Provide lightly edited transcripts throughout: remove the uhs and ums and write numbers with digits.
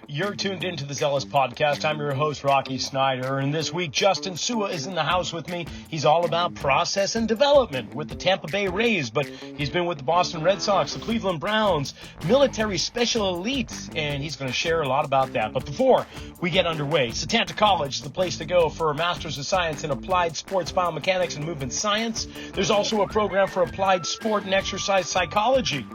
You're tuned into the Zealous Podcast. I'm your host, Rocky Snyder, and this week, Justin Sua is in the house with me. He's all about process and development with the Tampa Bay Rays, but he's been with the Boston Red Sox, the Cleveland Browns, military special elites, and he's going to share a lot about that. But before we get underway, Setanta College is the place to go for a Master's of Science in Applied Sports Biomechanics and Movement Science. There's also a program for Applied Sport and Exercise Psychology.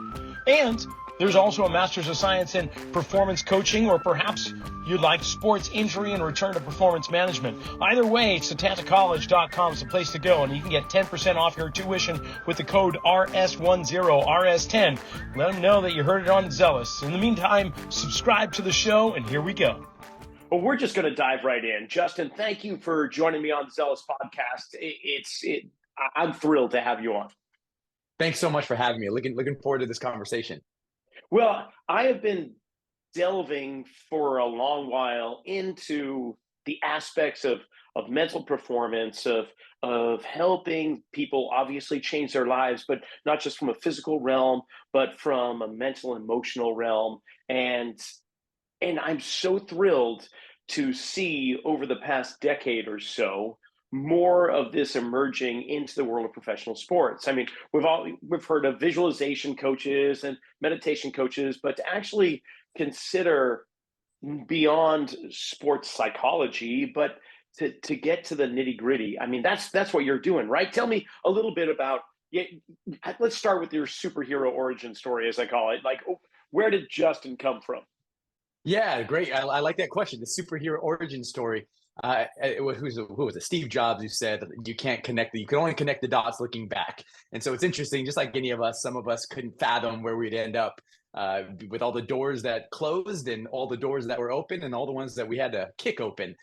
And there's also a Master's of Science in Performance Coaching, or perhaps you'd like sports injury and return to performance management. Either way, SetantaCollege.com is the place to go, and you can get 10% off your tuition with the code RS10, RS10. Let them know that you heard it on Zealous. In the meantime, subscribe to the show, and here we go. Well, we're just going to dive right in. Justin, thank you for joining me on the Zealous Podcast. I'm thrilled to have you on. Thanks so much for having me. Looking forward to this conversation. Well, I have been delving for a long while into the aspects of mental performance, of helping people obviously change their lives, but not just from a physical realm, but from a mental, emotional realm. And I'm so thrilled to see over the past decade or so more of this emerging into the world of professional sports. I mean, we've heard of visualization coaches and meditation coaches, but to actually consider beyond sports psychology, but to get to the nitty gritty. I mean, that's what you're doing, right? Tell me a little bit about. Let's start with your superhero origin story, as I call it. Like, where did Justin come from? Yeah, great. I like that question. The superhero origin story. Who was it? Steve Jobs, who said that you can only connect the dots looking back. And so it's interesting, just like any of us, some of us couldn't fathom where we'd end up with all the doors that closed and all the doors that were open and all the ones that we had to kick open.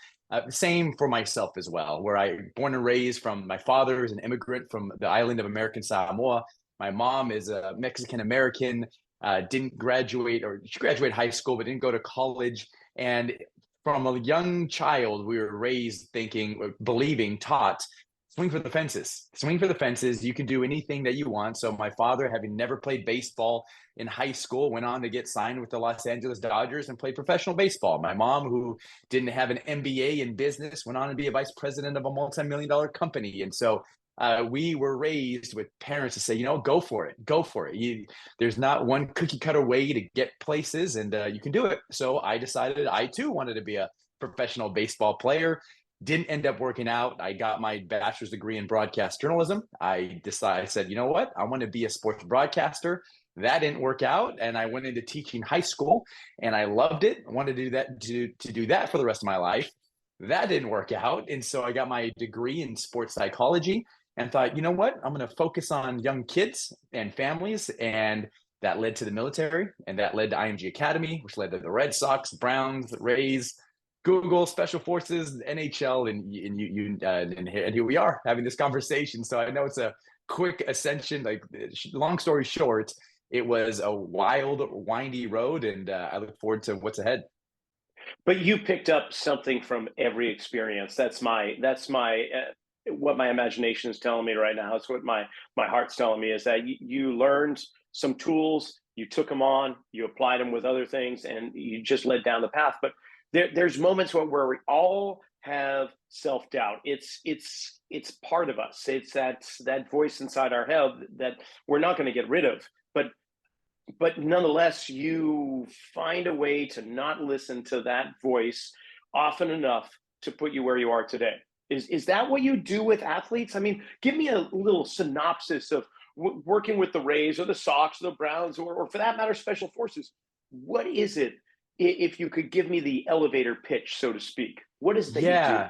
Same for myself as well, where I born and raised from. My father is an immigrant from the island of American Samoa. My mom is a Mexican American. Didn't graduate, or she graduated high school, but didn't go to college. And from a young child, we were raised thinking, believing, taught, swing for the fences. Swing for the fences. You can do anything that you want. So my father, having never played baseball in high school, went on to get signed with the Los Angeles Dodgers and played professional baseball. My mom, who didn't have an MBA in business, went on to be a vice president of a multi-million-dollar company. And so we were raised with parents to say, go for it. Go for it. There's not one cookie cutter way to get places, and you can do it. So I decided I too wanted to be a professional baseball player. Didn't end up working out. I got my bachelor's degree in broadcast journalism. I said, you know what? I want to be a sports broadcaster. That didn't work out, and I went into teaching high school, and I loved it. I wanted to do that for the rest of my life. That didn't work out, and so I got my degree in sports psychology. And thought, you know what? I'm going to focus on young kids and families. And that led to the military, and that led to IMG Academy, which led to the Red Sox, Browns, Rays, Google, Special Forces, NHL, and here we are having this conversation. So I know it's a quick ascension. Like, long story short, it was a wild, windy road, and I look forward to what's ahead. But you picked up something from every experience. That's what my imagination is telling me right now. It's what my heart's telling me, is that you learned some tools, you took them on, you applied them with other things, and you just led down the path. But there's moments where we all have self-doubt. It's part of us. It's that voice inside our head that we're not going to get rid of. But nonetheless, you find a way to not listen to that voice often enough to put you where you are today. Is that what you do with athletes? I mean, give me a little synopsis of working with the Rays or the Sox or the Browns, or for that matter, Special Forces. What is it, if you could give me the elevator pitch, so to speak? What is that you do?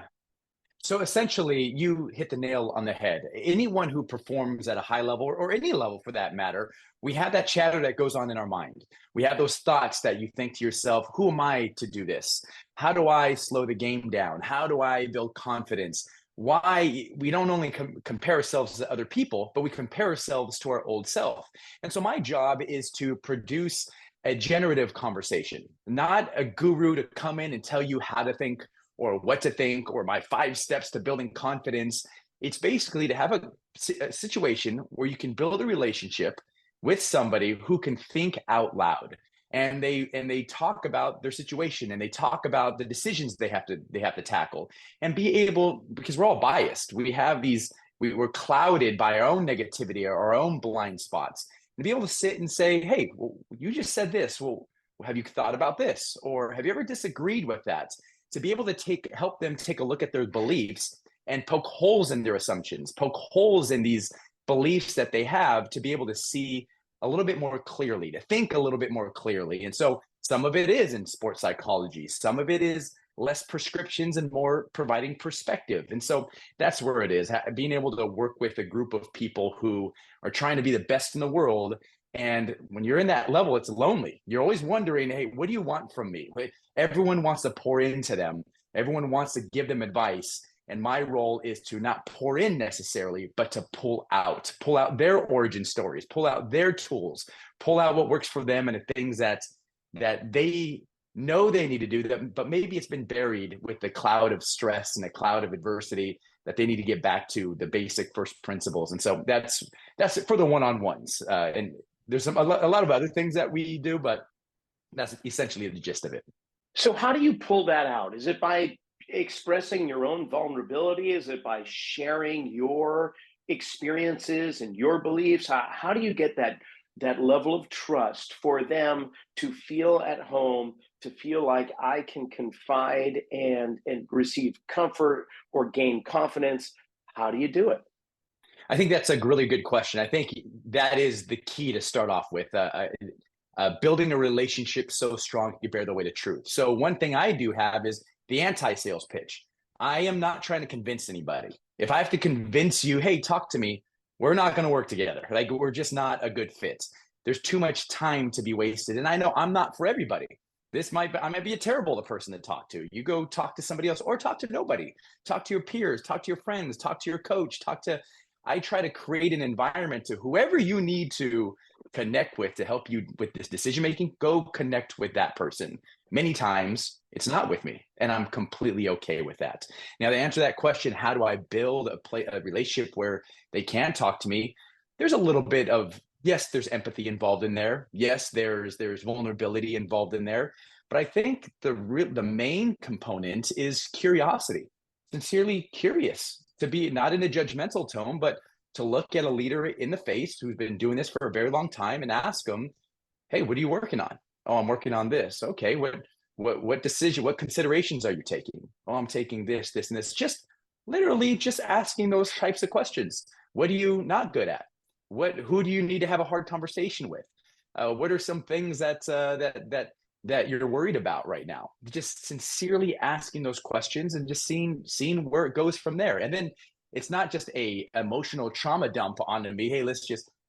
So essentially, you hit the nail on the head. Anyone who performs at a high level, or any level for that matter, we have that chatter that goes on in our mind. We have those thoughts that you think to yourself, who am I to do this? How do I slow the game down? How do I build confidence? Why we don't only compare ourselves to other people, but we compare ourselves to our old self. And so my job is to produce a generative conversation, not a guru to come in and tell you how to think or what to think, or my 5 steps to building confidence. It's basically to have a situation where you can build a relationship with somebody who can think out loud. and they talk about their situation, and they talk about the decisions they have to tackle, and be able, because we're all biased, we're clouded by our own negativity or our own blind spots, and be able to sit and say, hey, well, you just said this, well, have you thought about this, or have you ever disagreed with that, to be able to help them take a look at their beliefs and poke holes in their assumptions, poke holes in these beliefs that they have, to be able to see a little bit more clearly, to think a little bit more clearly. And so some of it is in sports psychology, some of it is less prescriptions and more providing perspective. And so that's where it is, being able to work with a group of people who are trying to be the best in the world. And when you're in that level, it's lonely. You're always wondering, hey, what do you want from me? Everyone wants to pour into them. Everyone wants to give them advice. And my role is to not pour in necessarily, but to pull out their origin stories, pull out their tools, pull out what works for them, and the things that they know they need to do that, but maybe it's been buried with the cloud of stress and the cloud of adversity, that they need to get back to the basic first principles. And so that's it for the one-on-ones. And there's a lot of other things that we do, but that's essentially the gist of it. So how do you pull that out? Is it by expressing your own vulnerability? Is it by sharing your experiences and your beliefs? How do you get that level of trust for them to feel at home, to feel like I can confide and receive comfort or gain confidence? How do you do it? I think that's a really good question. I think that is the key to start off with. Building a relationship so strong you bear the weight of truth. So one thing I do have is the anti-sales pitch. I am not trying to convince anybody. If I have to convince you, hey, talk to me, we're not going to work together. Like, we're just not a good fit. There's too much time to be wasted. And I know I'm not for everybody. I might be a terrible person to talk to. You go talk to somebody else, or talk to nobody. Talk to your peers, talk to your friends, talk to your coach, I try to create an environment to whoever you need to connect with to help you with this decision making. Go connect with that person. Many times it's not with me, and I'm completely okay with that. Now, to answer that question, how do I build a relationship where they can talk to me? There's a little bit of, yes, there's empathy involved in there. Yes, there's vulnerability involved in there. But I think the main component is curiosity. Sincerely curious, to be not in a judgmental tone, but to look at a leader in the face who's been doing this for a very long time and ask them, hey, what are you working on? Oh, I'm working on this. Okay, what decision, what considerations are you taking? Oh, I'm taking this, this, and this. Just literally just asking those types of questions. What are you not good at? Who do you need to have a hard conversation with? What are some things that you're worried about right now? Just sincerely asking those questions and just seeing where it goes from there. And then it's not just a emotional trauma dump onto me. Hey,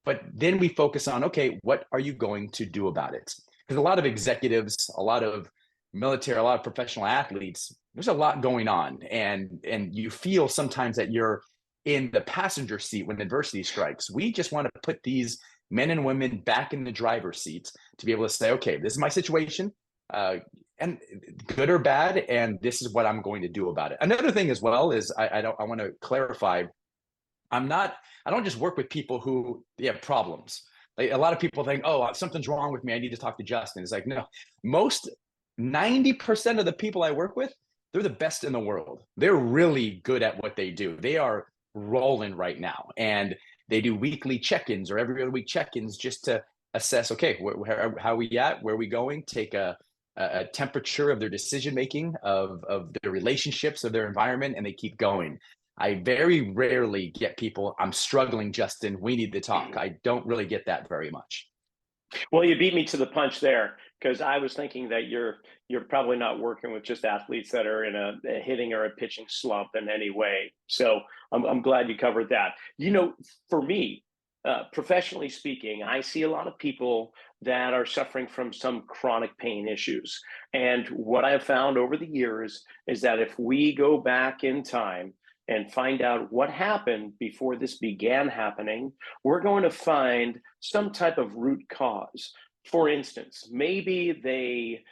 but then we focus on, okay, what are you going to do about it? Because a lot of executives, a lot of military, a lot of professional athletes, there's a lot going on. And you feel sometimes that you're in the passenger seat when adversity strikes. We just want to put these men and women back in the driver's seat to be able to say, okay, this is my situation, and good or bad, and this is what I'm going to do about it. Another thing as well is I want to clarify, I don't just work with people who have problems. Like, a lot of people think, oh, something's wrong with me, I need to talk to Justin. It's like, no, 90% of the people I work with, they're the best in the world. They're really good at what they do. They are rolling right now. And they do weekly check-ins or every other week check-ins just to assess, okay, how are we at? Where are we going? Take a temperature of their decision-making, of their relationships, of their environment, and they keep going. I very rarely get people, I'm struggling, Justin, we need to talk. I don't really get that very much. Well, you beat me to the punch there, because I was thinking that you're probably not working with just athletes that are in a hitting or a pitching slump in any way. So I'm glad you covered that. For me, professionally speaking, I see a lot of people that are suffering from some chronic pain issues. And what I've found over the years is that if we go back in time and find out what happened before this began happening, we're going to find some type of root cause. For instance, maybe they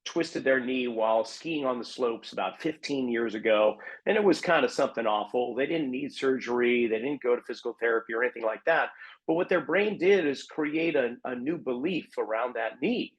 twisted their knee while skiing on the slopes about 15 years ago, and it was kind of something awful. They didn't need surgery, they didn't go to physical therapy or anything like that, But what their brain did is create a new belief around that knee.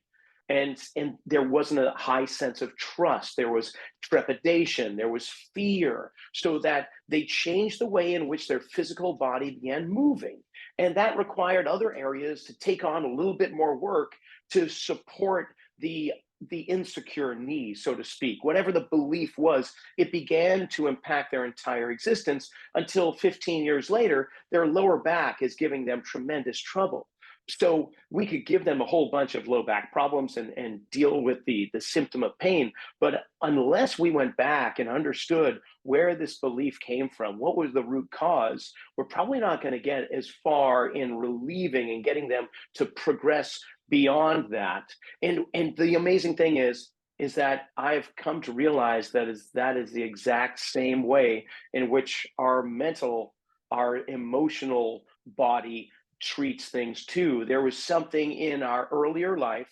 And there wasn't a high sense of trust. There was trepidation, there was fear, so that they changed the way in which their physical body began moving. And that required other areas to take on a little bit more work to support the insecure knee, so to speak. Whatever the belief was, it began to impact their entire existence until 15 years later, their lower back is giving them tremendous trouble. So we could give them a whole bunch of low back problems and deal with the symptom of pain. But unless we went back and understood where this belief came from, what was the root cause, we're probably not going to get as far in relieving and getting them to progress beyond that. And the amazing thing is that I've come to realize that is the exact same way in which our mental, our emotional body treats things too. There was something in our earlier life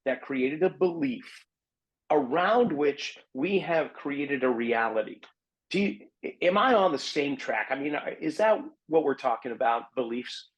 that created a belief around which we have created a reality. Am I on the same track? I mean, is that what we're talking about, beliefs?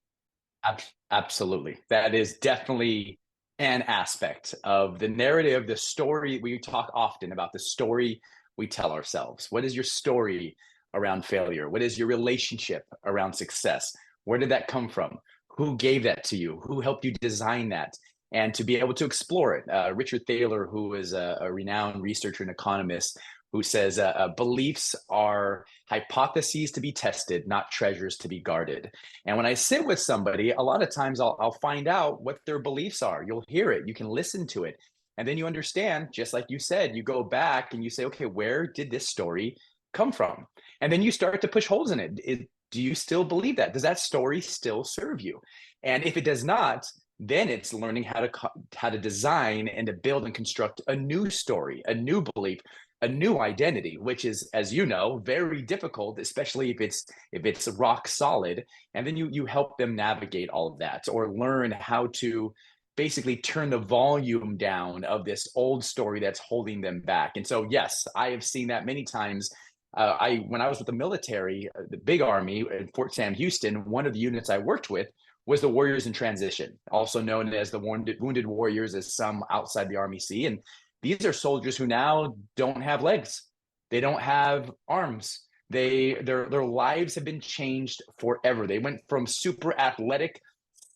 Absolutely. That is definitely an aspect of the narrative, the story. We talk often about the story we tell ourselves. What is your story around failure? What is your relationship around success? Where did that come from? Who gave that to you? Who helped you design that? And to be able to explore it. Richard Thaler, who is a renowned researcher and economist, who says beliefs are hypotheses to be tested, not treasures to be guarded. And when I sit with somebody, a lot of times I'll find out what their beliefs are. You'll hear it, you can listen to it. And then you understand, just like you said, you go back and you say, okay, where did this story come from? And then you start to push holes in it. Do you still believe that? Does that story still serve you? And if it does not, then it's learning how to design and to build and construct a new story, a new belief, a new identity, which is, as you know, very difficult, especially if it's rock solid. And then you help them navigate all of that, or learn how to basically turn the volume down of this old story that's holding them back. And so, yes, I have seen that many times. When I was with the military, the big army in Fort Sam Houston, one of the units I worked with was the Warriors in Transition, also known as the Wounded Warriors, as some outside the Army see. And these are soldiers who now don't have legs. They don't have arms. Their lives have been changed forever. They went from super athletic,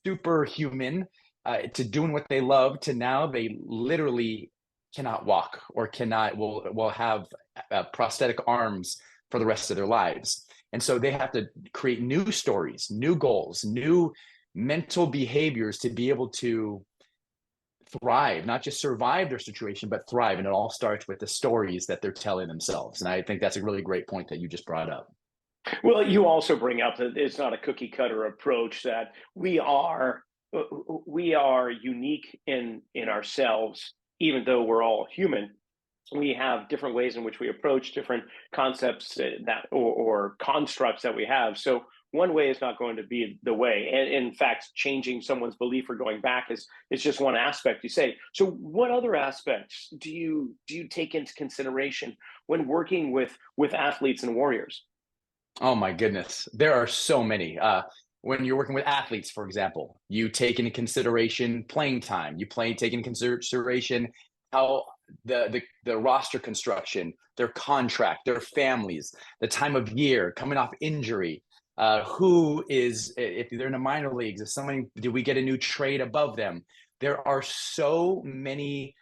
superhuman, to doing what they love, to now they literally cannot walk, or will have prosthetic arms for the rest of their lives. And so they have to create new stories, new goals, new mental behaviors to be able to thrive, not just survive their situation, but thrive. And it all starts with the stories that they're telling themselves. And I think that's a really great point that you just brought up. Well, you also bring up that it's not a cookie cutter approach, that we are unique in ourselves, even though we're all human. We have different ways in which we approach different concepts that or constructs that we have. So one way is not going to be the way. And in fact, changing someone's belief or going back is just one aspect, you say. So what other aspects do you take into consideration when working with athletes and warriors? Oh my goodness, there are so many. When you're working with athletes, for example, you take into consideration playing time. Take into consideration how the roster construction, their contract, their families, the time of year, coming off injury, who is, if they're in the minor leagues, do we get a new trade above them? There are so many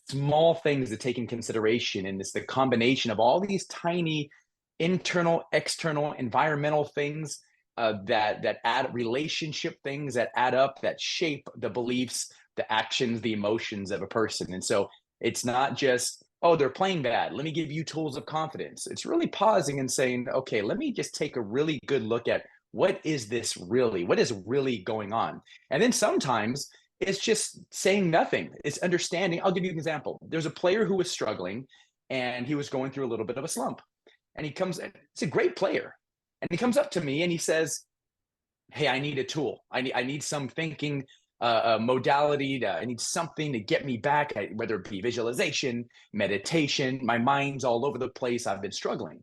small things to take in consideration, and it's the combination of all these tiny internal, external, environmental things that add, relationship things that add up, that shape the beliefs, the actions, the emotions of a person. And so it's not just, oh, they're playing bad, let me give you tools of confidence. It's really pausing and saying, okay, let me just take a really good look at what is really going on. And then sometimes it's just saying nothing. It's understanding. I'll give you an example. There's a player who was struggling and he was going through a little bit of a slump. And it's a great player. And he comes up to me and he says, hey, I need a tool. I need some thinking modality. I need something to get me back, whether it be visualization, meditation. My mind's all over the place. I've been struggling.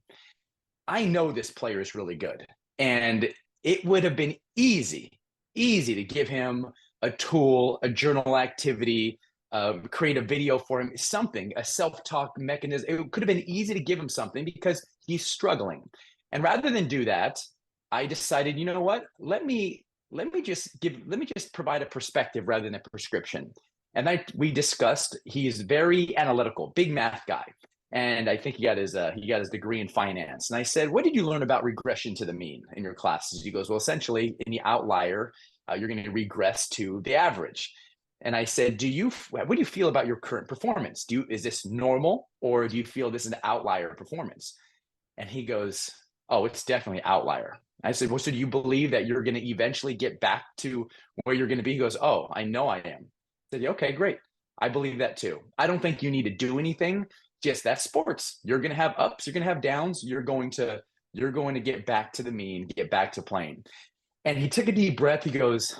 I know this player is really good. And it would have been easy easy to give him a tool, a journal activity, create a video for him, something, a self-talk mechanism. It could have been easy to give him something because he's struggling. And rather than do that, I decided, you know what? Let me just provide a perspective rather than a prescription. And we discussed, he's very analytical, big math guy. And I think he got his degree in finance. And I said, what did you learn about regression to the mean in your classes? He goes, well, essentially in the outlier, you're going to regress to the average. And I said, what do you feel about your current performance? Is this normal, or do you feel this is an outlier performance? And he goes, oh, it's definitely outlier. I said, well, so do you believe that you're going to eventually get back to where you're going to be? He goes, oh, I know I am. I said, okay, great. I believe that too. I don't think you need to do anything. Just that's sports. You're going to have ups. You're going to have downs. You're going to get back to the mean, get back to playing. And he took a deep breath. He goes,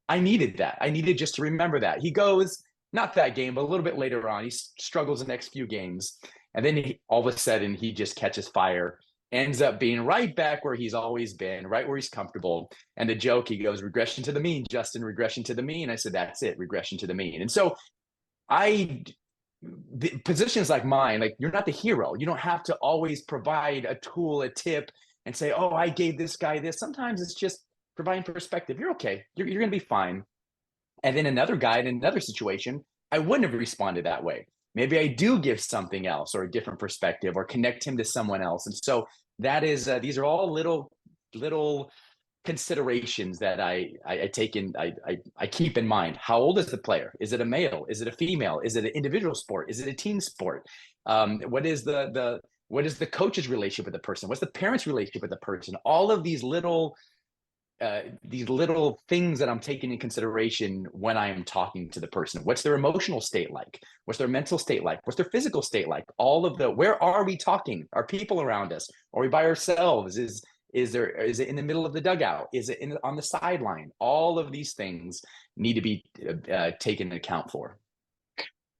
I needed that. I needed just to remember that. He goes, not that game, but a little bit later on, he struggles the next few games. And then all of a sudden, he just catches fire, ends up being right back where he's always been, right where he's comfortable. And the joke, he goes, regression to the mean, Justin, regression to the mean. I said, that's it, regression to the mean. And so the positions like mine, like, you're not the hero. You don't have to always provide a tool, a tip, and say, oh, I gave this guy this. Sometimes it's just providing perspective. You're okay. You're going to be fine. And then another guy in another situation, I wouldn't have responded that way. Maybe I do give something else or a different perspective or connect him to someone else. And so that is, these are all little considerations that I keep in mind. How old is the player? Is it a male? Is it a female? Is it an individual sport? Is it a team sport? What is the coach's relationship with the person? What's the parent's relationship with the person? All of these little things that I'm taking in consideration when I am talking to the person. What's their emotional state like? What's their mental state like? What's their physical state like? Where are we talking? Are people around us? Are we by ourselves? Is it in the middle of the dugout? Is it on the sideline? All of these things need to be taken into account for.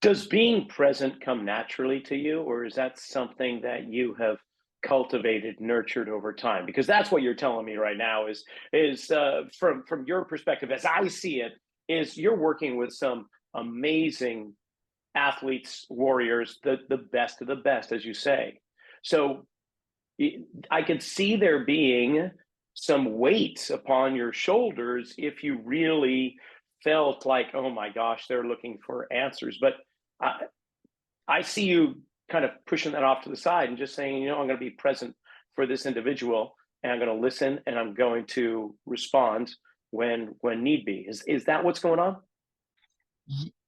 Does being present come naturally to you, or is that something that you have cultivated, nurtured over time? Because that's what you're telling me right now is from your perspective, as I see it, is you're working with some amazing athletes, warriors, the best of the best, as you say. So I could see there being some weight upon your shoulders if you really felt like, oh my gosh, they're looking for answers. But I see you kind of pushing that off to the side and just saying, I'm going to be present for this individual, and I'm going to listen, and I'm going to respond when need be. Is that what's going on?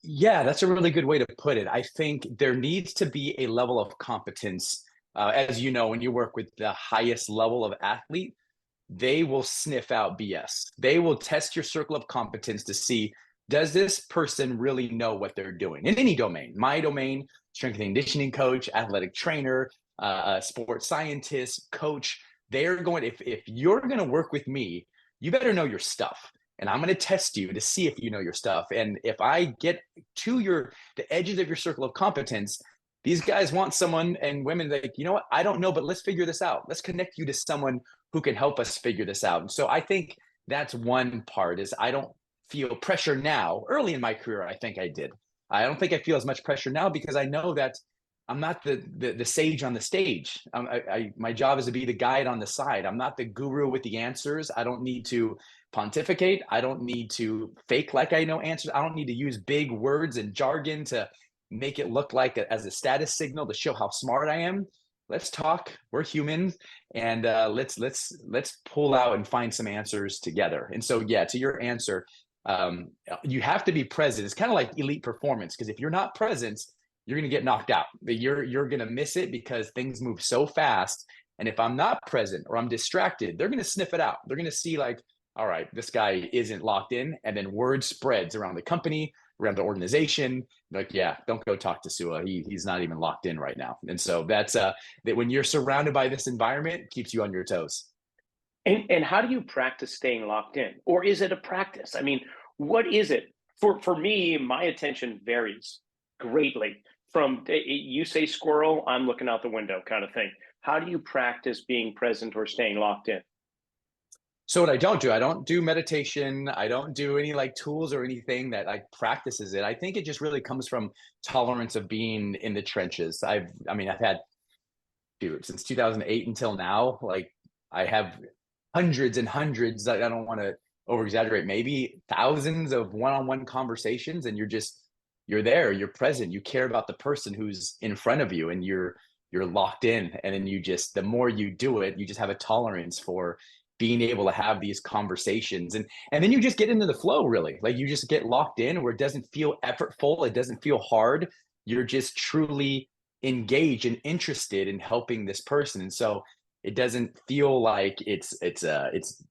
Yeah, that's a really good way to put it. I think there needs to be a level of competence. As you know, when you work with the highest level of athlete, they will sniff out BS. They will test your circle of competence to see, does this person really know what they're doing in any domain? My domain, strength and conditioning coach, athletic trainer, sports scientist, coach. They're going, if you're going to work with me, you better know your stuff. And I'm going to test you to see if you know your stuff. And if I get to the edges of your circle of competence, these guys want someone, and women, like, you know what? I don't know, but let's figure this out. Let's connect you to someone who can help us figure this out. And so I think that's one part, is I don't feel pressure now. Early in my career, I think I did. I don't think I feel as much pressure now because I know that I'm not the sage on the stage. My job is to be the guide on the side. I'm not the guru with the answers. I don't need to pontificate. I don't need to fake like I know answers. I don't need to use big words and jargon to make it look like as a status signal to show how smart I am. Let's talk. We're humans, and let's pull out and find some answers together. And so, yeah, to your answer, you have to be present. It's kind of like elite performance, because if you're not present, you're going to get knocked out. You're going to miss it because things move so fast. And if I'm not present or I'm distracted, they're going to sniff it out. They're going to see, like, all right, this guy isn't locked in. And then word spreads around the company, around the organization. Like, yeah, don't go talk to Sua. He's not even locked in right now. And so that's that when you're surrounded by this environment, it keeps you on your toes. And how do you practice staying locked in? Or is it a practice? I mean, what is it? For me, my attention varies greatly. From you say squirrel, I'm looking out the window kind of thing. How do you practice being present or staying locked in? So what I don't do meditation. I don't do any like tools or anything that like practices it. I think it just really comes from tolerance of being in the trenches. I've had, dude, since 2008 until now, like I have hundreds and hundreds, I don't want to over exaggerate, maybe thousands of one-on-one conversations. And you're there, you're present, you care about the person who's in front of you, and you're locked in. And then the more you do it, you just have a tolerance for being able to have these conversations. And then you just get into the flow, really. Like you just get locked in where it doesn't feel effortful, it doesn't feel hard. You're just truly engaged and interested in helping this person. And so it doesn't feel like it's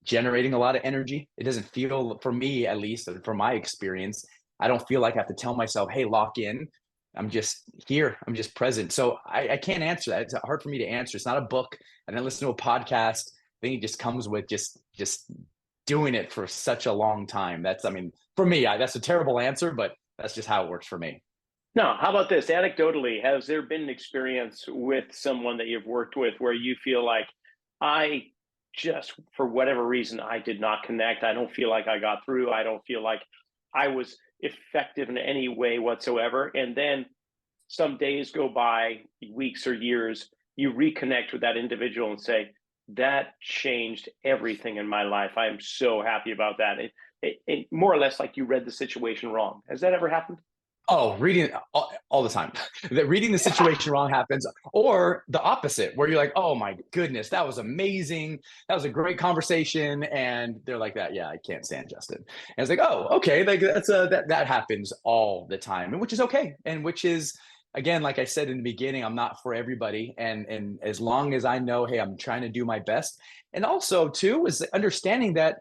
generating a lot of energy. It doesn't feel, for me at least, from my experience, I don't feel like I have to tell myself, hey, lock in. I'm just here, I'm just present. So I can't answer that. It's hard for me to answer. It's not a book. I didn't listen to a podcast. I think it just comes with just doing it for such a long time. For me, that's a terrible answer, but that's just how it works for me. Now, how about this? Anecdotally, has there been an experience with someone that you've worked with where you feel like, I just, for whatever reason, I did not connect. I don't feel like I got through. I don't feel like I was effective in any way whatsoever. And then some days go by, weeks or years, you reconnect with that individual and say, that changed everything in my life. I am so happy about that. It more or less like you read the situation wrong. Has that ever happened? Oh, reading all the time. That reading the situation wrong happens, or the opposite, where you're like, "Oh my goodness, that was amazing. That was a great conversation," and they're like, "That, yeah, I can't stand Justin." And it's like, "Oh, okay, like that happens all the time," and which is okay, and which is, again, like I said in the beginning, I'm not for everybody, and as long as I know, hey, I'm trying to do my best, and also too is understanding that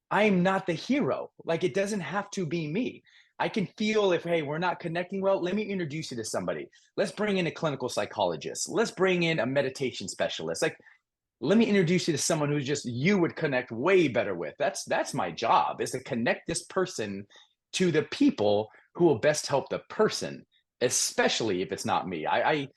I'm not the hero. Like it doesn't have to be me. I can feel if, hey, we're not connecting well, let me introduce you to somebody. Let's bring in a clinical psychologist. Let's bring in a meditation specialist. Like, let me introduce you to someone who's just you would connect way better with. That's my job, is to connect this person to the people who will best help the person, especially if it's not me. I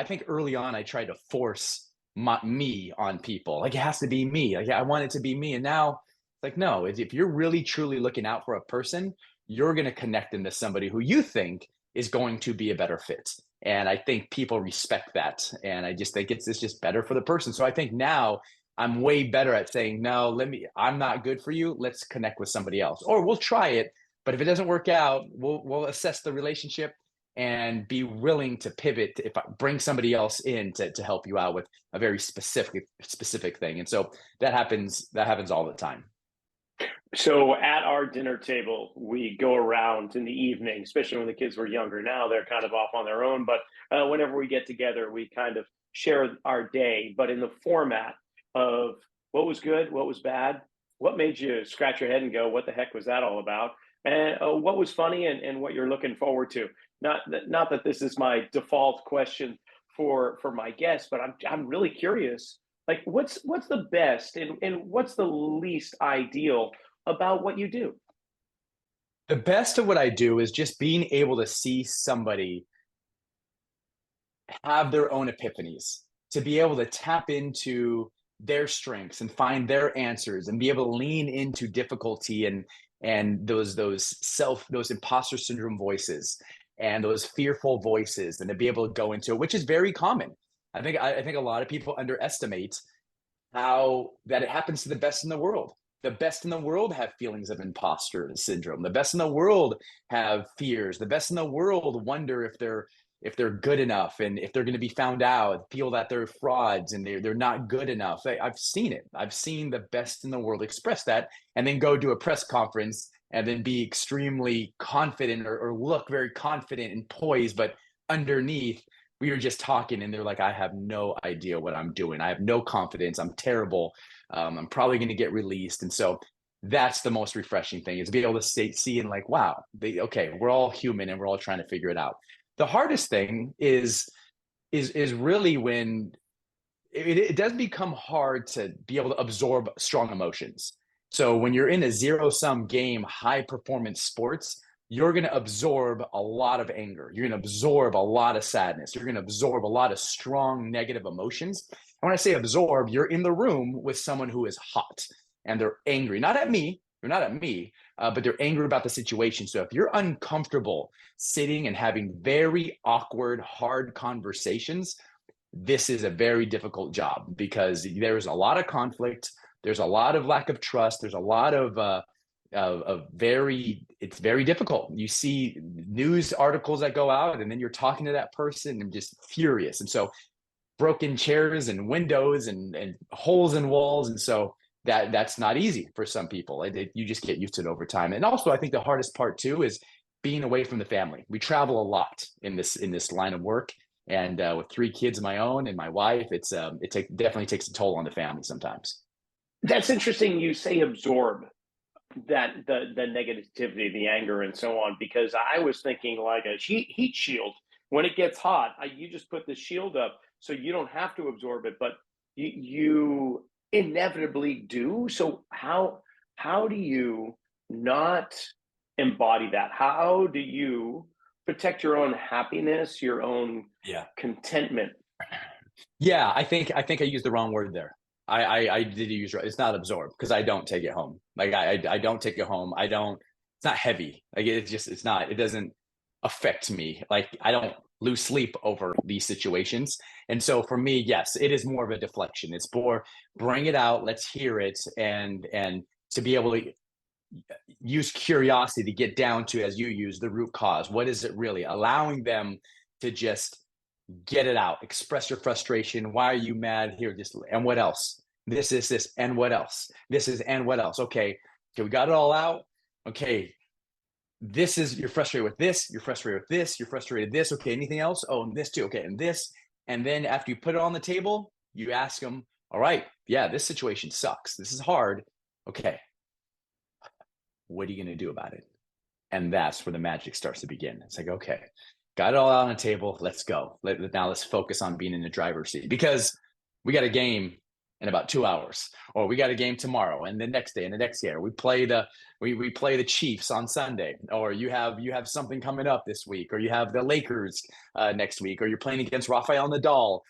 think early on I tried to force me on people. Like it has to be me. Like I want it to be me. And now it's like, no, if you're really truly looking out for a person, you're going to connect them to somebody who you think is going to be a better fit. And I think people respect that. And I just think it's just better for the person. So I think now I'm way better at saying, no, I'm not good for you. Let's connect with somebody else, or we'll try it. But if it doesn't work out, we'll assess the relationship and be willing to pivot if I bring somebody else in to help you out with a very specific thing. And so that happens all the time. So at our dinner table, we go around in the evening, especially when the kids were younger. Now they're kind of off on their own, but whenever we get together, we kind of share our day, but in the format of what was good, what was bad, what made you scratch your head and go, what the heck was that all about? And what was funny, and what you're looking forward to. Not that this is my default question for my guests, but I'm really curious. Like, what's the best and what's the least ideal about what you do? The best of what I do is just being able to see somebody have their own epiphanies, to be able to tap into their strengths and find their answers and be able to lean into difficulty and those imposter syndrome voices and those fearful voices, and to be able to go into it, which is very common. I think a lot of people underestimate how that it happens to the best in the world. The best in the world have feelings of imposter syndrome. The best in the world have fears. The best in the world wonder if they're good enough, and if they're going to be found out, feel that they're frauds and they're not good enough. I've seen it. I've seen the best in the world express that, and then go to a press conference and then be extremely confident, or look very confident and poised, but underneath, we were just talking and they're like, I have no idea what I'm doing. I have no confidence. I'm terrible. I'm probably going to get released. And so that's the most refreshing thing, is to be able to see and like, wow, okay, we're all human and we're all trying to figure it out. The hardest thing is really when it does become hard to be able to absorb strong emotions. So when you're in a zero-sum game, high performance sports, you're going to absorb a lot of anger. You're going to absorb a lot of sadness. You're going to absorb a lot of strong negative emotions. And when I say absorb, you're in the room with someone who is hot. and they're angry, not at me, they're not at me, but they're angry about the situation. So if you're uncomfortable sitting and having very awkward, hard conversations, this is a very difficult job because there's a lot of conflict. There's a lot of lack of trust. There's a lot it's very difficult. You see news articles that go out and then you're talking to that person and just furious. And so broken chairs and windows and holes in walls. And so that's not easy for some people. You just get used to it over time. And also I think the hardest part too is being away from the family. We travel a lot in this line of work. And with 3 kids of my own and my wife, it definitely takes a toll on the family sometimes. That's interesting. You say absorb that the negativity, the anger, and so on, because I was thinking like a heat shield. When it gets hot, you just put the shield up so you don't have to absorb it, but you inevitably do. So how do you not embody that? How do you protect your own happiness, your own contentment? Yeah, I think I used the wrong word there. I did use it's not absorb because I don't take it home. Like I don't take it home. It's not heavy. Like it doesn't affect me. Like I don't lose sleep over these situations. And so for me, yes, it is more of a deflection. It's more bring it out, let's hear it, and to be able to use curiosity to get down to, as you use, the root cause. What is it really? Allowing them to just get it out, express your frustration. Why are you mad here? And what else? This is this, and what else? This is, and what else? Okay, we got it all out. Okay, this is, you're frustrated with this, you're frustrated with this, you're frustrated with this. Okay, anything else? Oh, and this too. Okay, and this. And then after you put it on the table, you ask them, all right, yeah, this situation sucks. This is hard. Okay, what are you going to do about it? And that's where the magic starts to begin. It's like, okay, got it all out on the table. Let's go. Now let's focus on being in the driver's seat because we got a game in about 2 hours, or we got a game tomorrow and the next day and the next year. We play the Chiefs on Sunday, or you have something coming up this week, or you have the Lakers next week, or you're playing against Rafael Nadal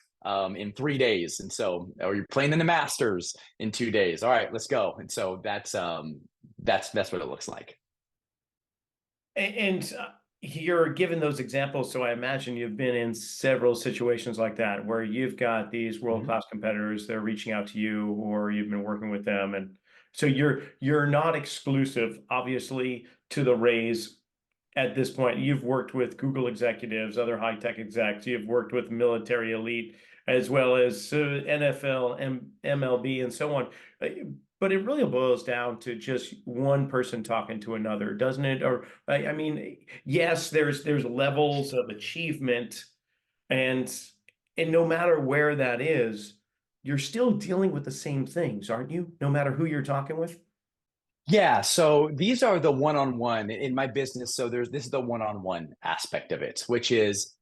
in 3 days. And so, or you're playing in the Masters in 2 days. All right, let's go. And so that's what it looks like. And you're given those examples, so I imagine you've been in several situations like that where you've got these world-class competitors, they're reaching out to you, or you've been working with them, and so you're not exclusive, obviously, to the Rays at this point. You've worked with Google executives, other high-tech execs, you've worked with military elite, as well as NFL, MLB, and so on. But it really boils down to just one person talking to another, doesn't it? Or I mean, yes, there's levels of achievement, and no matter where that is, you're still dealing with the same things, aren't you? No matter who you're talking with. Yeah, so these are the one-on-one in my business. So this is the one-on-one aspect of it, which is,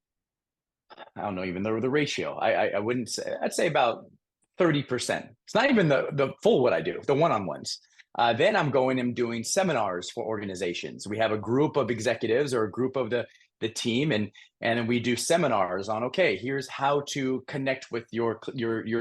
I don't know, even the ratio. I wouldn't say, I'd say about 30%. It's not even the full what I do, the one-on-ones. Then I'm going and doing seminars for organizations. We have a group of executives or a group of the team, and we do seminars on, okay, here's how to connect with your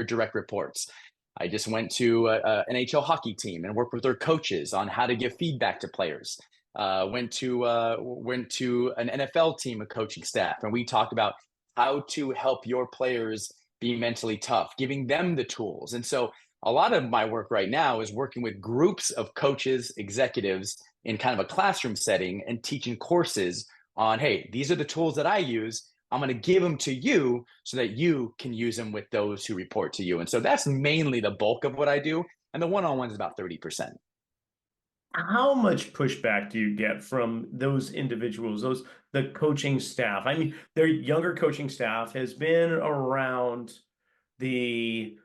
direct reports. I just went to an NHL hockey team and worked with their coaches on how to give feedback to players. Went to an NFL team of coaching staff, and we talked about how to help your players be mentally tough, giving them the tools. And so a lot of my work right now is working with groups of coaches, executives in kind of a classroom setting and teaching courses on, hey, these are the tools that I use. I'm going to give them to you so that you can use them with those who report to you. And so that's mainly the bulk of what I do. And the one-on-one is about 30%. How much pushback do you get from those individuals, the coaching staff? I mean, their younger coaching staff has been around the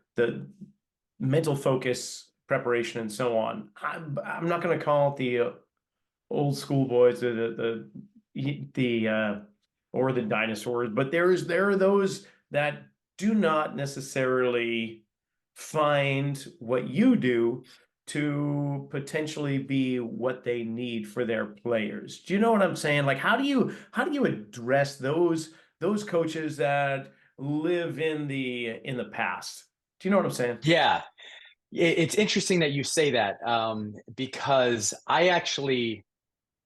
mental focus, preparation, and so on. I'm not going to call it the old school boys, or the dinosaurs, but there are those that do not necessarily find what you do to potentially be what they need for their players. Do you know what I'm saying? Like, how do you address those coaches that live in the past? Do you know what I'm saying? Yeah. It's interesting that you say that, because I actually,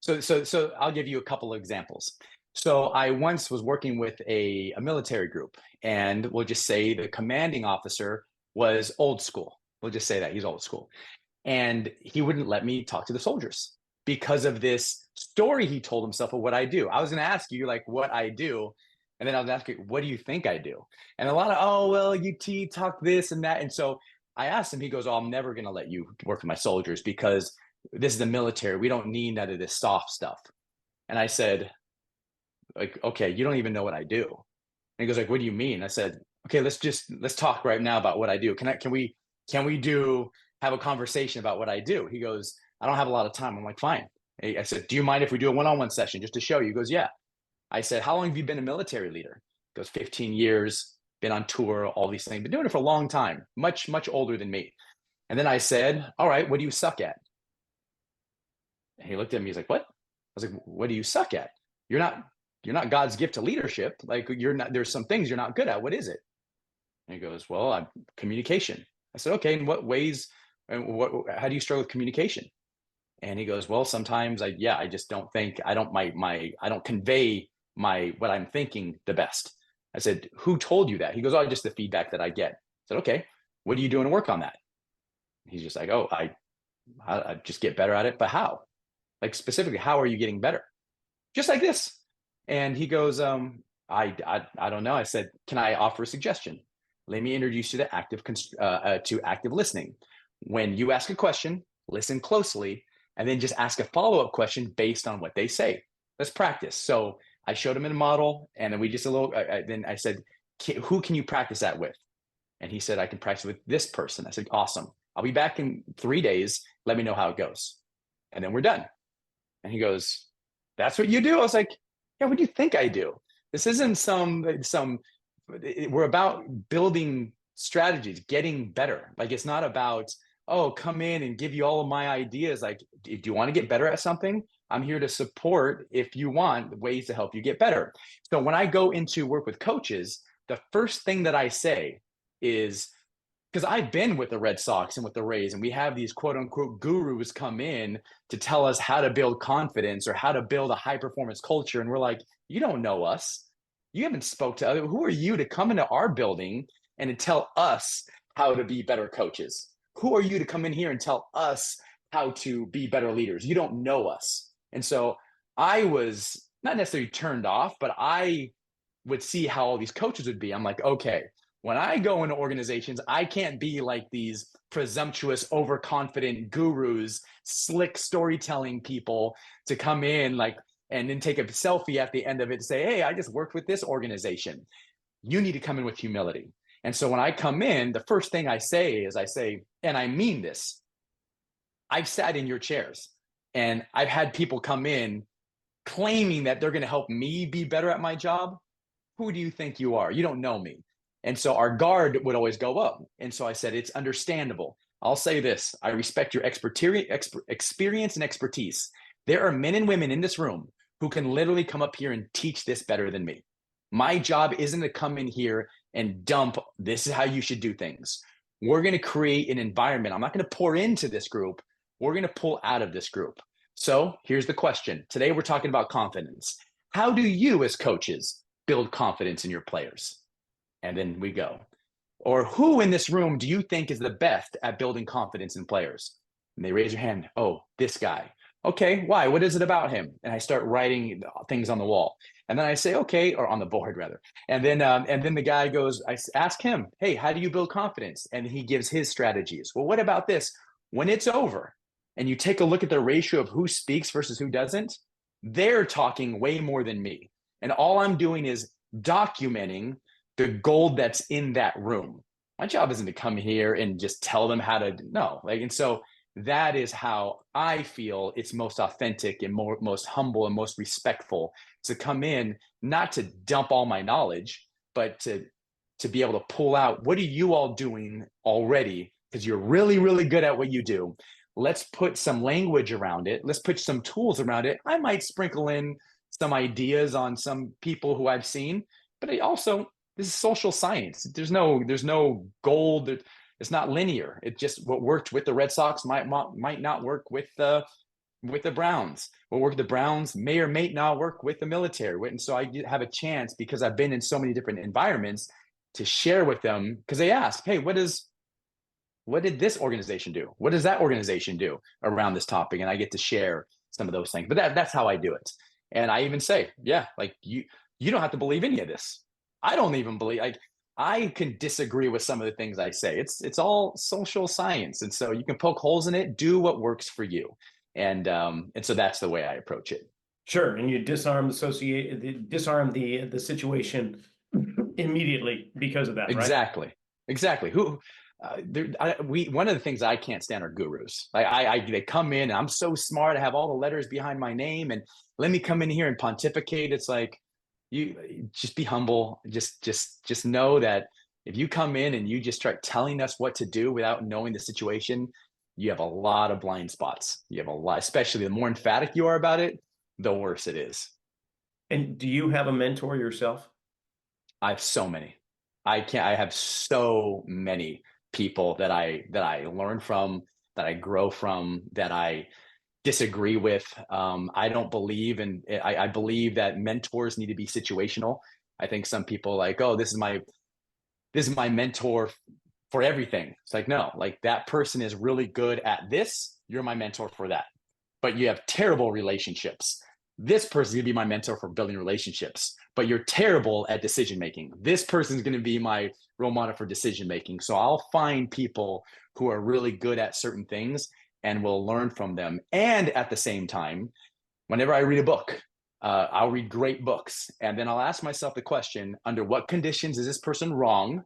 so I'll give you a couple of examples. So I once was working with a military group, and we'll just say the commanding officer was old school. We'll just say that he's old school. And he wouldn't let me talk to the soldiers because of this story he told himself of what I do. I was going to ask you like what I do, and then I was asking, what do you think I do? And a lot of, oh, well, you talk this and that. And so I asked him, he goes, oh, I'm never going to let you work with my soldiers because this is the military. We don't need none of this soft stuff. And I said, like, okay, you don't even know what I do. And he goes like, what do you mean? I said, okay, let's talk right now about what I do. Can we have a conversation about what I do? He goes, I don't have a lot of time. I'm like, fine. I said, do you mind if we do a one-on-one session just to show you? He goes, yeah. I said, how long have you been a military leader? He goes, 15 years, been on tour, all these things, been doing it for a long time, much, much older than me. And then I said, all right, what do you suck at? And he looked at me, he's like, what? I was like, what do you suck at? You're not God's gift to leadership. Like there's some things you're not good at. What is it? And he goes, well, I'm communication. I said, okay, in what ways, and how do you struggle with communication? And he goes, well, sometimes I just don't think, I don't convey what I'm thinking the best. I said, who told you that? He goes, oh, just the feedback that I get. I said, okay, what are you doing to work on that? He's just like, oh, I just get better at it. But how? Like specifically, how are you getting better? Just like this. And he goes, I don't know. I said, can I offer a suggestion? Let me introduce you to active listening. When you ask a question, listen closely, and then just ask a follow-up question based on what they say. Let's practice. So I showed him in a model, and then we just then I said, who can you practice that with? And he said, I can practice with this person. I said, awesome. I'll be back in 3 days. Let me know how it goes. And then we're done. And he goes, that's what you do? I was like, yeah, what do you think I do? This isn't we're about building strategies, getting better. Like, it's not about, oh, come in and give you all of my ideas. Like, do you want to get better at something? I'm here to support, if you want, ways to help you get better. So when I go into work with coaches, the first thing that I say is, because I've been with the Red Sox and with the Rays, and we have these quote unquote gurus come in to tell us how to build confidence or how to build a high performance culture. And we're like, you don't know us. You haven't spoke to other. Who are you to come into our building and to tell us how to be better coaches? Who are you to come in here and tell us how to be better leaders? You don't know us. And so I was not necessarily turned off, but I would see how all these coaches would be. I'm like, okay, when I go into organizations, I can't be like these presumptuous, overconfident gurus, slick storytelling people to come in like, and then take a selfie at the end of it and say, hey, I just worked with this organization. You need to come in with humility. And so when I come in, the first thing I say is, and I mean this, I've sat in your chairs and I've had people come in claiming that they're going to help me be better at my job. Who do you think you are? You don't know me. And so our guard would always go up. And so I said, it's understandable. I'll say this. I respect your experience and expertise. There are men and women in this room who can literally come up here and teach this better than me. My job isn't to come in here and dump, this is how you should do things. We're going to create an environment. I'm not going to pour into this group. We're going to pull out of this group. So here's the question. Today, we're talking about confidence. How do you as coaches build confidence in your players? And then we go. Or who in this room do you think is the best at building confidence in players? And they raise their hand. Oh, this guy. Okay, why? What is it about him? And I start writing things on the wall. And then I say, okay, or on the board rather. And then the guy goes, I ask him, hey, how do you build confidence? And he gives his strategies. Well, what about this? When it's over and you take a look at the ratio of who speaks versus who doesn't, they're talking way more than me. And all I'm doing is documenting the gold that's in that room. My job isn't to come here and just tell them how to, no. And so that is how I feel it's most authentic and most humble and most respectful to come in, not to dump all my knowledge, but to be able to pull out, what are you all doing already? Because you're really, really good at what you do. Let's put some language around it. Let's put some tools around it. I might sprinkle in some ideas on some people who I've seen, but this is social science. There's no gold. It's not linear. It just, what worked with the Red Sox might not work with the Browns. What worked with the Browns may or may not work with the military. And so I have a chance, because I've been in so many different environments, to share with them, because they ask, hey, what did this organization do? What does that organization do around this topic? And I get to share some of those things. But that's how I do it. And I even say, yeah, like you don't have to believe any of this. I don't even believe, like, I can disagree with some of the things I say. It's all social science. And so you can poke holes in it, do what works for you. And so that's the way I approach it. Sure. And you disarm the situation immediately because of that, exactly. right? Exactly. One of the things I can't stand are gurus. They come in and I'm so smart. I have all the letters behind my name, and let me come in here and pontificate. It's like, you just be humble. Just know that if you come in and you just start telling us what to do without knowing the situation, you have a lot of blind spots. You have a lot, especially the more emphatic you are about it, the worse it is. And do you have a mentor yourself? I have so many. I have so many people that I learn from, that I grow from, that I disagree with. I don't believe in, I believe that mentors need to be situational. I think some people like, oh, this is my mentor for everything. It's like, no, like, that person is really good at this. You're my mentor for that. But you have terrible relationships. This person is going to be my mentor for building relationships, but you're terrible at decision making. This person is going to be my role model for decision making. So I'll find people who are really good at certain things and will learn from them. And at the same time, whenever I read a book, I'll read great books, and then I'll ask myself the question: under what conditions is this person wrong,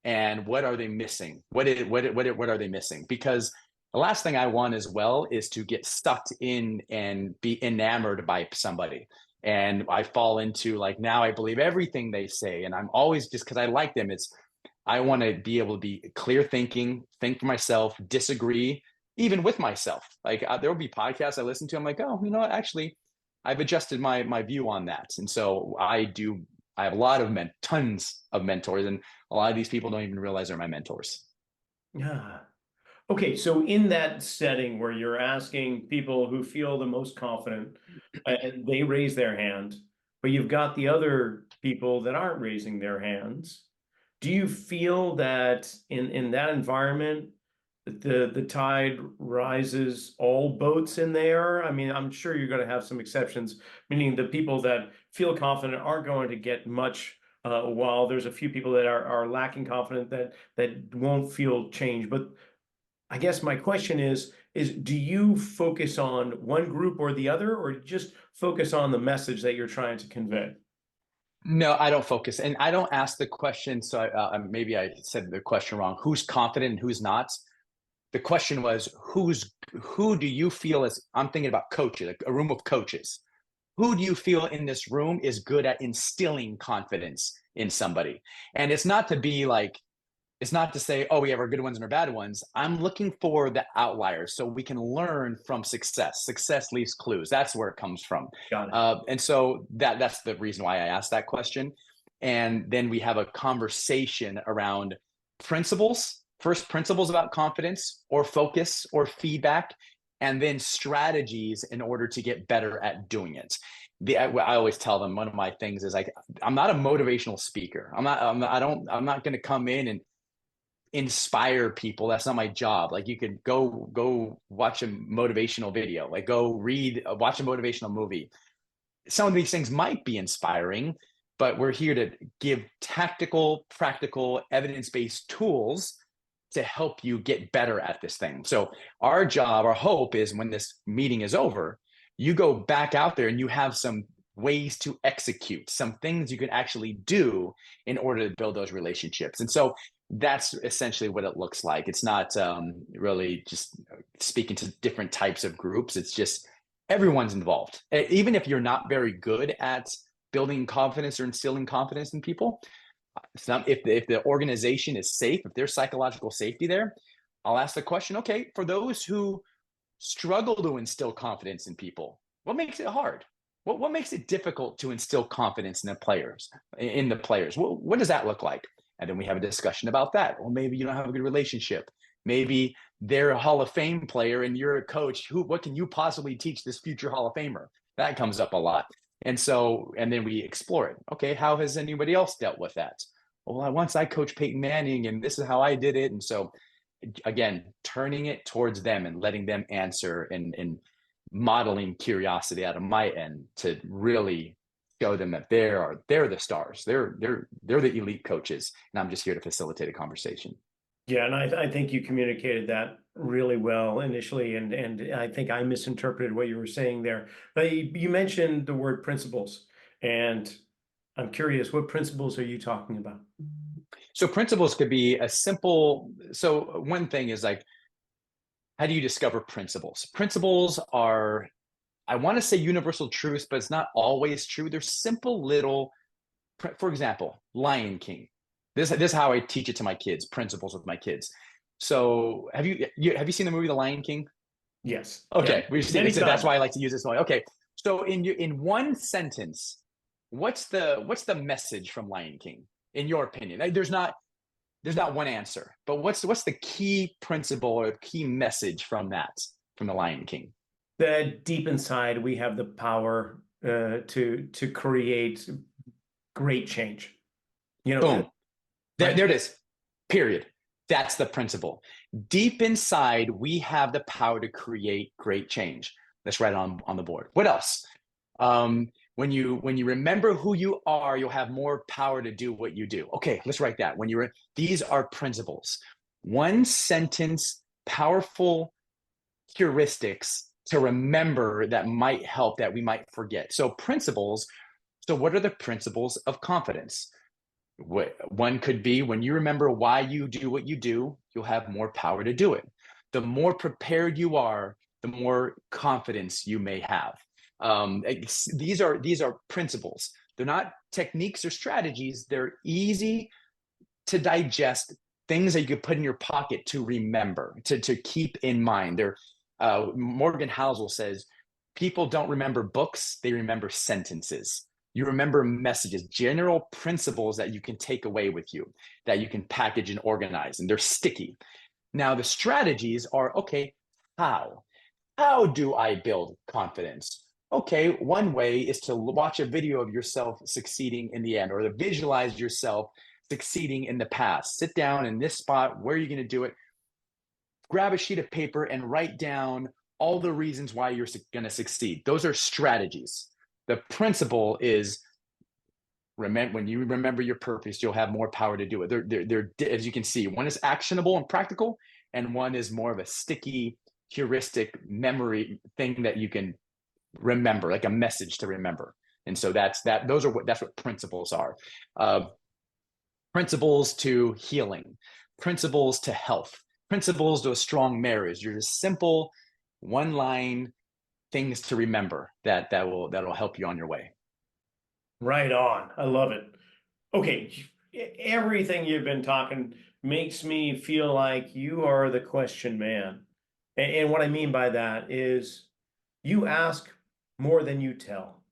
and what are they missing? What are they missing? Because the last thing I want as well is to get sucked in and be enamored by somebody. And I fall into, like, now I believe everything they say. And I'm always, just because I like them, I want to be able to be clear thinking, think for myself, disagree, even with myself. Like, there will be podcasts I listen to, I'm like, oh, you know what? Actually, I've adjusted my view on that. And so I have a lot of tons of mentors, and a lot of these people don't even realize they're my mentors. Yeah. Okay, so in that setting where you're asking people who feel the most confident, and they raise their hand, but you've got the other people that aren't raising their hands, do you feel that in that environment, the tide rises all boats in there? I mean, I'm sure you're going to have some exceptions, meaning the people that feel confident aren't going to get much, while there's a few people that are lacking confidence that won't feel change. But I guess my question is do you focus on one group or the other, or just focus on the message that you're trying to convey? No, I don't focus, and I don't ask the question. So maybe I said the question wrong. Who's confident and who's not? The question was, who do you feel is, I'm thinking about coaches, like a room of coaches. Who do you feel in this room is good at instilling confidence in somebody? And it's not to be like, it's not to say, oh, we have our good ones and our bad ones. I'm looking for the outliers so we can learn from success. Success leaves clues. That's where it comes from. Got it. And so that's the reason why I asked that question. And then we have a conversation around principles, first principles about confidence or focus or feedback, and then strategies in order to get better at doing it. I always tell them, one of my things is, like, I'm not a motivational speaker. I'm not going to come in and inspire people. That's not my job. Like, you could go watch a motivational video, like go watch a motivational movie. Some of these things might be inspiring, but we're here to give tactical, practical, evidence-based tools to help you get better at this thing. So our job, our hope is, when this meeting is over, you go back out there and you have some ways to execute, some things you can actually do in order to build those relationships. And so that's essentially what it looks like. It's not really just speaking to different types of groups. It's just everyone's involved. Even if you're not very good at building confidence or instilling confidence in people, if the organization is safe, if there's psychological safety there, I'll ask the question, okay, for those who struggle to instill confidence in people, what makes it hard? What makes it difficult to instill confidence in the players? What does that look like? And then we have a discussion about that. Well, maybe you don't have a good relationship. Maybe they're a Hall of Fame player and you're a coach. What can you possibly teach this future Hall of Famer? That comes up a lot. And then we explore it. Okay, how has anybody else dealt with that? Well, once I coached Peyton Manning and this is how I did it. And so again, turning it towards them and letting them answer and modeling curiosity out of my end to really show them that they're the stars. They're the elite coaches. And I'm just here to facilitate a conversation. Yeah, and I think you communicated that really well initially, and I think I misinterpreted what you were saying there. But you mentioned the word principles, and I'm curious, what principles are you talking about? So principles could be a simple. So one thing is like, how do you discover principles? Principles are, I want to say universal truths, but it's not always true. They're simple little, for example, Lion King. This is how I teach it to my kids, principles with my kids. So have you seen the movie The Lion King? Yes. Okay, yeah. we've seen it. So that's why I like to use this one. Okay, so in one sentence, what's the message from Lion King in your opinion? There's not one answer, but what's the key principle or key message from the Lion King? That deep inside we have the power to create great change. Boom. There it is. Period. That's the principle. Deep inside, we have the power to create great change. Let's write it on the board. What else? When you remember who you are, you'll have more power to do what you do. Okay, let's write that. These are principles. One sentence, powerful heuristics to remember that might help, that we might forget. So principles. So what are the principles of confidence? One could be when you remember why you do what you do, you'll have more power to do it. The more prepared you are, the more confidence you may have. These are principles. They're not techniques or strategies. They're easy to digest, things that you could put in your pocket to remember, to keep in mind. Morgan Housel says, people don't remember books, they remember sentences. You remember messages, general principles that you can take away with you, that you can package and organize, and they're sticky. Now, the strategies are, okay, how? How do I build confidence? Okay, one way is to watch a video of yourself succeeding in the end, or to visualize yourself succeeding in the past. Sit down in this spot. Where are you going to do it? Grab a sheet of paper and write down all the reasons why you're going to succeed. Those are strategies. The principle is, when you remember your purpose, you'll have more power to do it. They're as you can see, one is actionable and practical, and one is more of a sticky, heuristic memory thing that you can remember, like a message to remember. And so that's what principles are. Principles to healing, principles to health, principles to a strong marriage. You're just simple, one-line things to remember that'll help you on your way. Right on. I love it. Okay, everything you've been talking makes me feel like you are the question man. And what I mean by that is you ask more than you tell.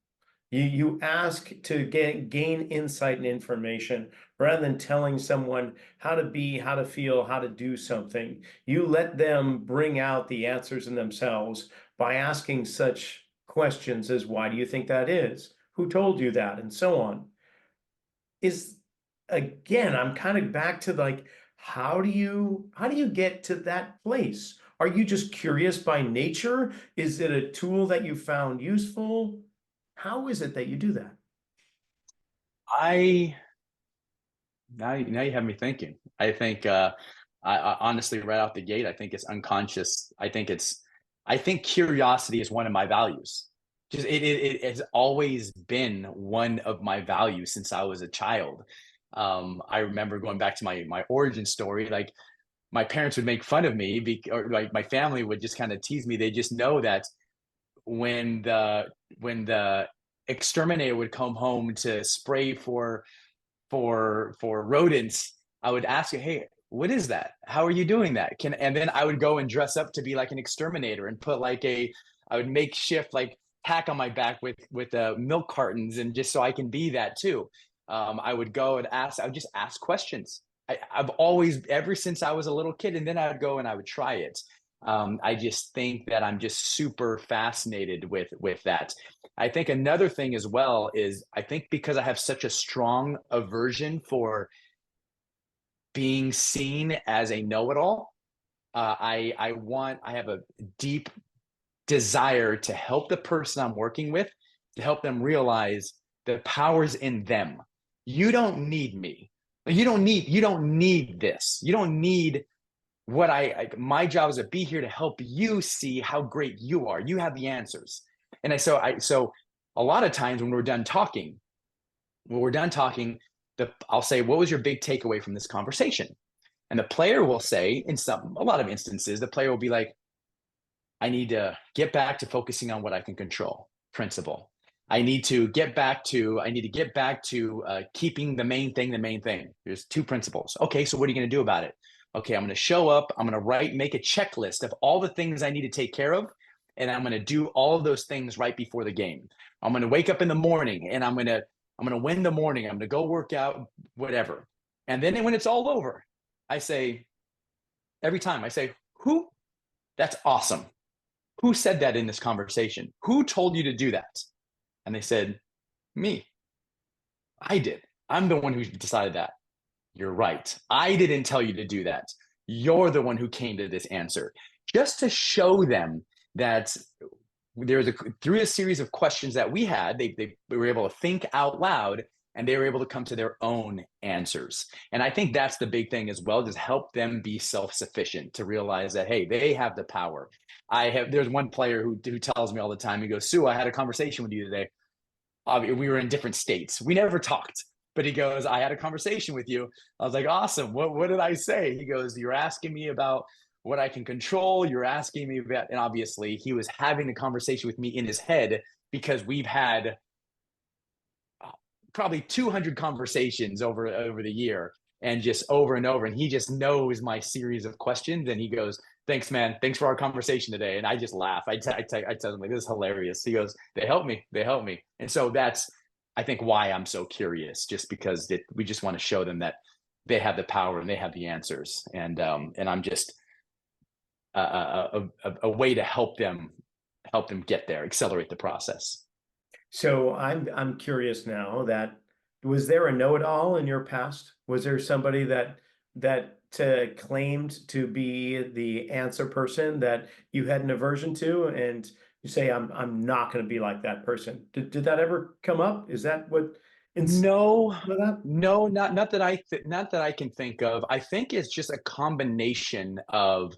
You ask to gain insight and information rather than telling someone how to be, how to feel, how to do something. You let them bring out the answers in themselves by asking such questions as, why do you think that is? Who told you that? And so on. Again, I'm kind of back to like, how do you get to that place? Are you just curious by nature? Is it a tool that you found useful? How is it that you do that? Now you have me thinking. I think I honestly, right out the gate, I think it's unconscious. I think curiosity is one of my values. Just it has always been one of my values since I was a child. I remember going back to my origin story. Like, my parents would make fun of me, or like my family would just kind of tease me. They just know that when the exterminator would come home to spray for rodents, I would ask you, hey, what is that? How are you doing that? And then I would go and dress up to be like an exterminator and put I would makeshift like pack on my back with milk cartons, and just so I can be that too. I would go and I would just ask questions. I've always, ever since I was a little kid, and then I would go and I would try it. I just think that I'm just super fascinated with that. I think another thing as well is, I think because I have such a strong aversion for being seen as a know-it-all, I have a deep desire to help the person I'm working with, to help them realize the power's in them. You don't need me. You don't need this. You don't need what my job is to be here to help you see how great you are. You have the answers. And so a lot of times when we're done talking, I'll say, what was your big takeaway from this conversation? And the player will say, a lot of instances, the player will be like, I need to get back to focusing on what I can control. Principle. I need to get back to keeping the main thing. There's 2 principles. Okay, so what are you going to do about it? Okay, I'm going to show up. I'm going to make a checklist of all the things I need to take care of, and I'm going to do all of those things right before the game. I'm going to wake up in the morning, and I'm going to win the morning. I'm going to go work out, whatever. And then when it's all over, every time I say, who? That's awesome. Who said that in this conversation? Who told you to do that? And they said, me. I did. I'm the one who decided that. You're right. I didn't tell you to do that. You're the one who came to this answer. Just to show them that through a series of questions that we had, they were able to think out loud, and they were able to come to their own answers. And I think that's the big thing as well, just help them be self-sufficient, to realize that, hey, they have the power. There's one player who tells me all the time, he goes, Sue, I had a conversation with you today. We were in different states. We never talked, but he goes, I had a conversation with you. I was like, awesome. What did I say? He goes, you're asking me about what I can control. You're asking me about, and obviously he was having a conversation with me in his head, because we've had probably 200 conversations over the year, and just over and over. And he just knows my series of questions. And he goes, thanks, man. Thanks for our conversation today. And I just laugh. I tell him, like, this is hilarious. He goes, they help me. And so that's, I think, why I'm so curious, just because we just want to show them that they have the power and they have the answers. And I'm just a way to help them get there, accelerate the process. So I'm curious now, that was there a know-it-all in your past? Was there somebody that claimed to be the answer person that you had an aversion to, and you say, I'm not going to be like that person? Did that ever come up? Is that what? No, not that I can think of. I think it's just a combination of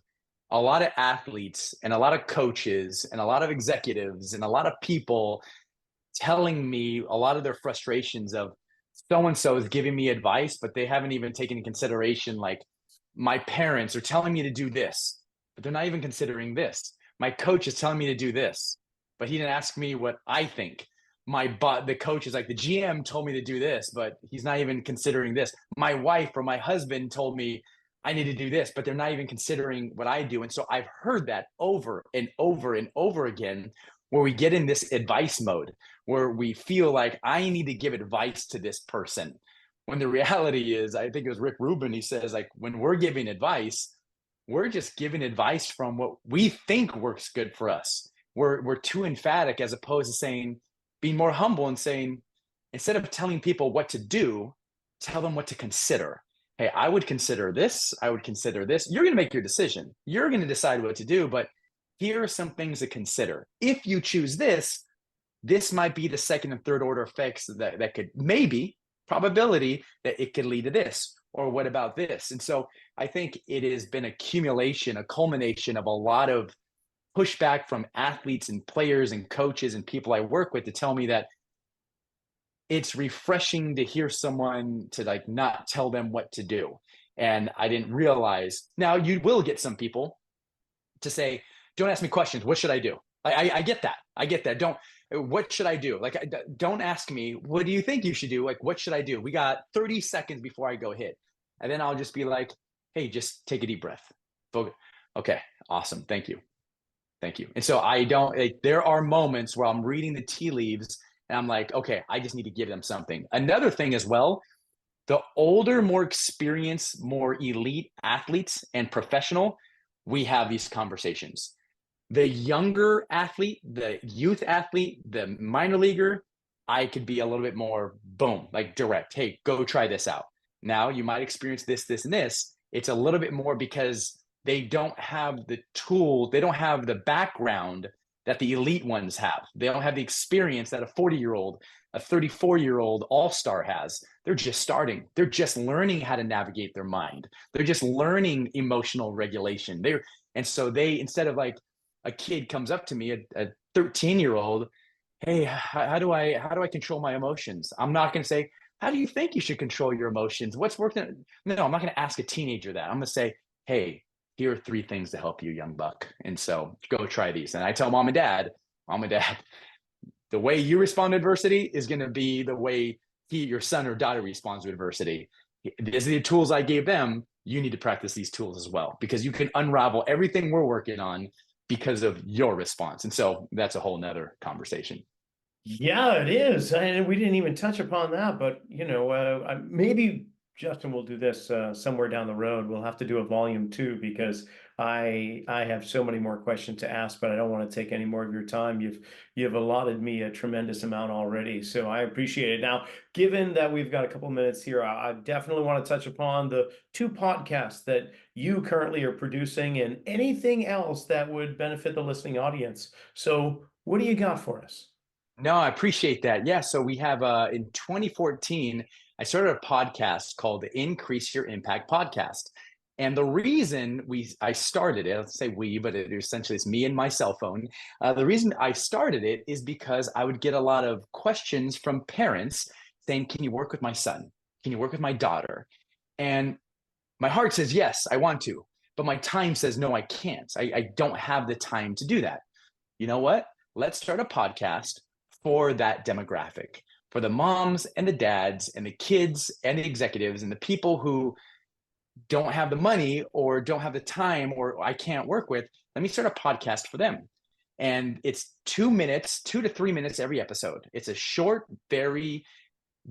a lot of athletes and a lot of coaches and a lot of executives and a lot of people telling me a lot of their frustrations of, so-and-so is giving me advice, but they haven't even taken into consideration, like, my parents are telling me to do this, but they're not even considering this. My coach is telling me to do this, but he didn't ask me what I think. The coach is like, the GM told me to do this, but he's not even considering this. My wife or my husband told me I need to do this, but they're not even considering what I do. And so I've heard that over and over and over again, where we get in this advice mode, where we feel like I need to give advice to this person. When the reality is, I think it was Rick Rubin, he says, like, when we're giving advice, we're just giving advice from what we think works good for us. We're too emphatic, as opposed to saying, being more humble and saying, instead of telling people what to do, tell them what to consider. Hey, I would consider this. I would consider this. You're going to make your decision. You're going to decide what to do, but here are some things to consider. If you choose this, this might be the second and third order effects that could, maybe probability that it could lead to this, or what about this? And so I think it has been a culmination of a lot of pushback from athletes and players and coaches and people I work with, to tell me that it's refreshing to hear someone to, like, not tell them what to do. And I didn't realize, now you will get some people to say, don't ask me questions. What should I do? I get that. What should I do? Like, don't ask me, what do you think you should do? Like, what should I do? We got 30 seconds before I go hit. And then I'll just be like, hey, just take a deep breath. Okay, awesome. Thank you. And so there are moments where I'm reading the tea leaves And I'm like, okay, I just need to give them something. Another thing as well, the older, more experienced, more elite athletes and professional, we have these conversations. The younger athlete, the youth athlete, the minor leaguer, I could be a little bit more boom, like direct. Hey, go try this out. Now you might experience this, this, and this. It's a little bit more because they don't have the tool, they don't have the background that the elite ones have. They don't have the experience that a 40-year-old, a 34-year-old all-star has. They're just starting. They're just learning how to navigate their mind. They're just learning emotional regulation. And so they, instead of like a kid comes up to me, a 13-year-old, hey, how do I control my emotions? I'm not going to say, how do you think you should control your emotions? What's working? No, I'm not going to ask a teenager that. I'm going to say, hey, here are 3 things to help you, young buck. And so go try these. And I tell mom and dad, the way you respond to adversity is going to be the way your son or daughter responds to adversity. These are the tools I gave them. You need to practice these tools as well, because you can unravel everything we're working on because of your response. And so that's a whole nother conversation. Yeah, it is. And we didn't even touch upon that, but maybe Justin will do this somewhere down the road. We'll have to do a volume 2 because I have so many more questions to ask, but I don't want to take any more of your time. You've allotted me a tremendous amount already, so I appreciate it. Now, given that we've got a couple minutes here, I definitely want to touch upon the 2 podcasts that you currently are producing and anything else that would benefit the listening audience. So what do you got for us? No, I appreciate that. Yeah. So we have in 2014, I started a podcast called the Increase Your Impact Podcast. And the reason I started it, let's say we, but essentially it's me and my cell phone. The reason I started it is because I would get a lot of questions from parents saying, can you work with my son? Can you work with my daughter? And my heart says, yes, I want to, but my time says, no, I can't. I don't have the time to do that. You know what? Let's start a podcast for that demographic, for the moms and the dads and the kids and the executives and the people who don't have the money or don't have the time or I can't work with. Let me start a podcast for them. And it's 2 minutes, 2 to 3 minutes every episode. It's a short, very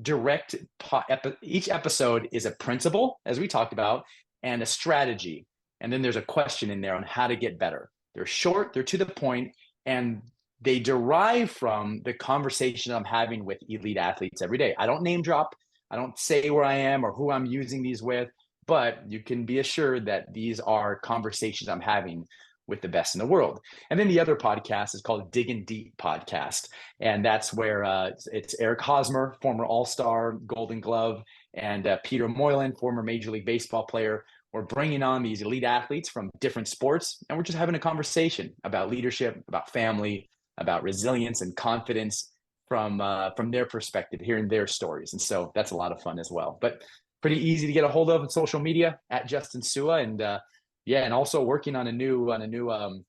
direct, each episode is a principle, as we talked about, and a strategy. And then there's a question in there on how to get better. They're short, they're to the point, and they derive from the conversation I'm having with elite athletes every day. I don't name drop. I don't say where I am or who I'm using these with, but you can be assured that these are conversations I'm having with the best in the world. And then the other podcast is called Digging Deep Podcast. And that's where it's Eric Hosmer, former All-Star, Golden Glove, and Peter Moylan, former Major League Baseball player. We're bringing on these elite athletes from different sports, and we're just having a conversation about leadership, about family, about resilience and confidence from their perspective, hearing their stories. And so that's a lot of fun as well. But pretty easy to get a hold of on social media at Justin Sua. And and also working on a new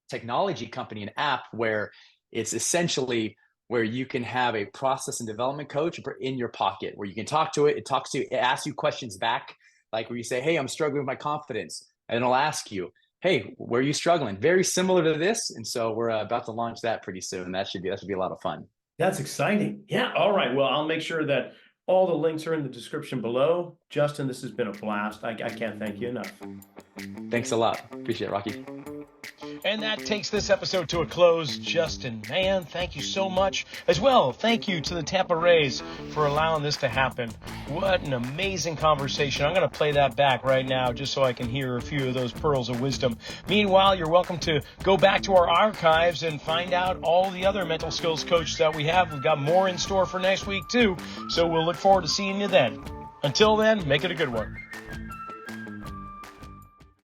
technology company, an app where it's essentially where you can have a process and development coach in your pocket, where you can talk to it. It talks to you, it asks you questions back, like where you say, hey, I'm struggling with my confidence. And it'll ask you, hey, where are you struggling? Very similar to this. And so we're about to launch that pretty soon. That should be a lot of fun. That's exciting. Yeah. All right. Well, I'll make sure that all the links are in the description below. Justin, this has been a blast. I can't thank you enough. Thanks a lot. Appreciate it, Rocky. And that takes this episode to a close. Justin, man, thank you so much. As well, thank you to the Tampa Rays for allowing this to happen. What an amazing conversation. I'm going to play that back right now just so I can hear a few of those pearls of wisdom. Meanwhile, you're welcome to go back to our archives and find out all the other mental skills coaches that we have. We've got more in store for next week, too. So we'll look forward to seeing you then. Until then, make it a good one.